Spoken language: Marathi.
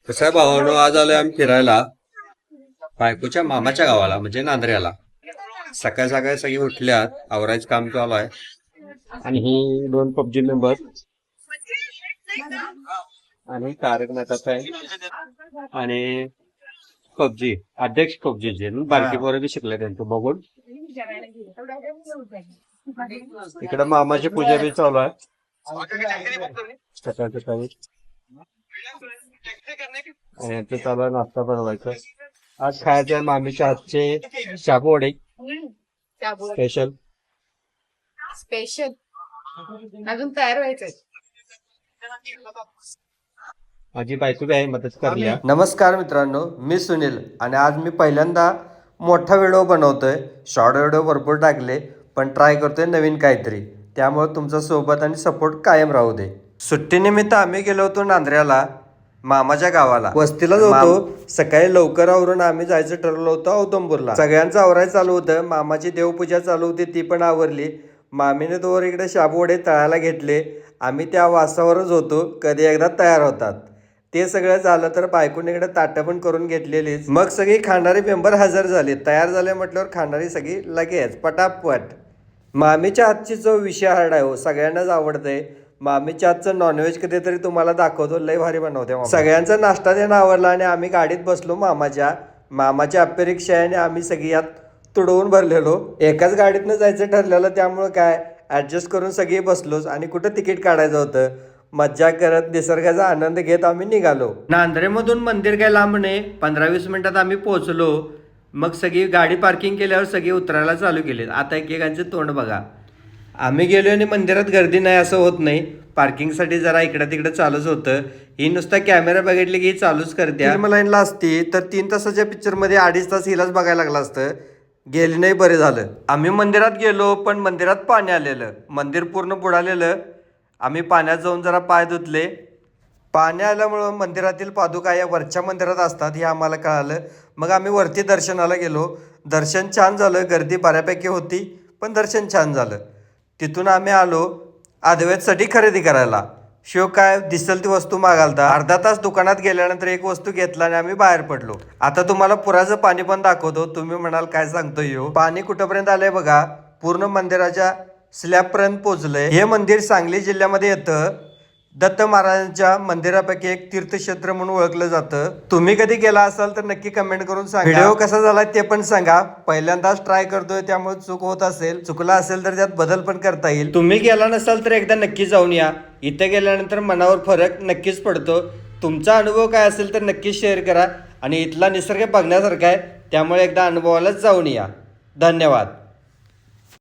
कसं आहे भावानो, आज आलोय आम्ही फिरायला बायकोच्या मामाच्या गावाला म्हणजे नांदऱ्याला. सकाळ सकाळी सगळी उठल्यात, आवरायचं काम चालू आहे. आणि ही दोन पबजी मेंबर आणि तारक मेहताचा आहे आणि पबजी अध्यक्ष पबजीचे बारकी पोरं बी शिकले त्यांचं बघून. इकडे मामाची पूजा बी चालू आहे सकाळ सकाळी. आणि यांचं चालू आहे नाश्ता बनवायचा. आज खायचं आहे मामीच्या हातचे शाबू वडे स्पेशल. स्पेशल अजून तयार व्हायचंय. माझी बायको बी आहे मदत करल्या. नमस्कार मित्रांनो, मी सुनील आणि आज मी पहिल्यांदा मोठा व्हिडिओ बनवतोय. शॉर्ट व्हिडिओ भरपूर टाकले पण ट्राय करतोय नवीन काहीतरी, त्यामुळे तुमचा सोबत आणि सपोर्ट कायम राहू दे. सुट्टीनिमित्त आम्ही गेलो होतो नांदऱ्याला, मामाच्या गावाला. वस्तीला होतो. सकाळी लवकर आवरून आम्ही जायचं ठरवलं होतं औदंबूरला. सगळ्यांचं आवरायचं चालू होतं. मामाची देवपूजा चालू होती, ती पण आवरली. मामीने तोवर इकडे शाबूवडे तळायला घेतले. आम्ही त्या वासावरच होतो, कधी एकदा तयार होतात. ते सगळं झालं तर बायकोने इकडे ताटं पण करून घेतलेलीच. मग सगळी खाणारी मेंबर हजर झाले. तयार झाले म्हटल्यावर खाणारी सगळी लगेच पटापट. मामीच्या हातची चव विषय हार्ड आहे हो, सगळ्यांनाच आवडतंय. मामीच्या हातचं नॉनव्हेज कधीतरी तुम्हाला दाखवतो, लय भारी बनवते. सगळ्यांचा नाश्ता देणं आवडला आणि आम्ही गाडीत बसलो. मामाच्या अपेक्षाने आम्ही सगळी यात तुडवून भरलेलो. एकाच गाडीतनं जायचं ठरलेलं, त्यामुळं काय ऍडजस्ट करून सगळी बसलोच. आणि कुठं तिकीट काढायचं होतं. मज्जा करत निसर्गाचा आनंद घेत आम्ही निघालो. नांदरेमधून मंदिर काय लांब नाही, 15-20 मिनिटात आम्ही पोहोचलो. मग सगळी गाडी पार्किंग केल्यावर सगळी उतरायला चालू केले. आता एकेकांचे तोंड बघा. आम्ही गेलो आणि मंदिरात गर्दी नाही असं होत नाही. पार्किंगसाठी जरा इकडं तिकडं चालूच होतं. ही नुसता कॅमेरा बघितली की ही चालूच करते. फिल्म लाईनला असती तर 3 तासाच्या पिक्चरमध्ये 2.5 तास हिलाच बघायला लागलं असतं. गेली नाही, बरे झालं. आम्ही मंदिरात गेलो पण मंदिरात पाणी आलेलं, मंदिर पूर्ण बुडालेलं. आम्ही पाण्यात जाऊन जरा पाय धुतले. पाणी आल्यामुळं मंदिरातील पादुका या वरच्या मंदिरात असतात हे आम्हाला कळालं. मग आम्ही वरती दर्शनाला गेलो. दर्शन छान झालं, गर्दी बऱ्यापैकी होती पण दर्शन छान झालं. तिथून आम्ही आलो अद्वैतसाठी खरेदी करायला. शिव काय दिसेल ती वस्तू मागालता. अर्धा तास दुकानात गेल्यानंतर एक वस्तू घेतला आणि आम्ही बाहेर पडलो. आता तुम्हाला पुराचं पाणी पण दाखवतो. तुम्ही म्हणाल काय सांगतो यो, पाणी कुठंपर्यंत आलंय बघा. पूर्ण मंदिराच्या स्लॅबपर्यंत पोहोचलंय. हे मंदिर सांगली जिल्ह्यामध्ये येतं. दत्त महाराजांच्या मंदिरापैकी एक तीर्थक्षेत्र म्हणून ओळखलं जातं. तुम्ही कधी गेला असाल तर नक्की कमेंट करून सांगा. व्हिडिओ कसा झाला ते पण सांगा. पहिल्यांदाच ट्राय करतोय त्यामुळे चूक होत असेल, चुकला असेल तर त्यात बदल पण करता येईल. तुम्ही गेला नसाल तर एकदा नक्की जाऊन या. इथे गेल्यानंतर मनावर फरक नक्कीच पडतो. तुमचा अनुभव काय असेल तर नक्कीच शेअर करा. आणि इथला निसर्ग बघण्यासारखा आहे, त्यामुळे एकदा अनुभवालाच जाऊन या. धन्यवाद.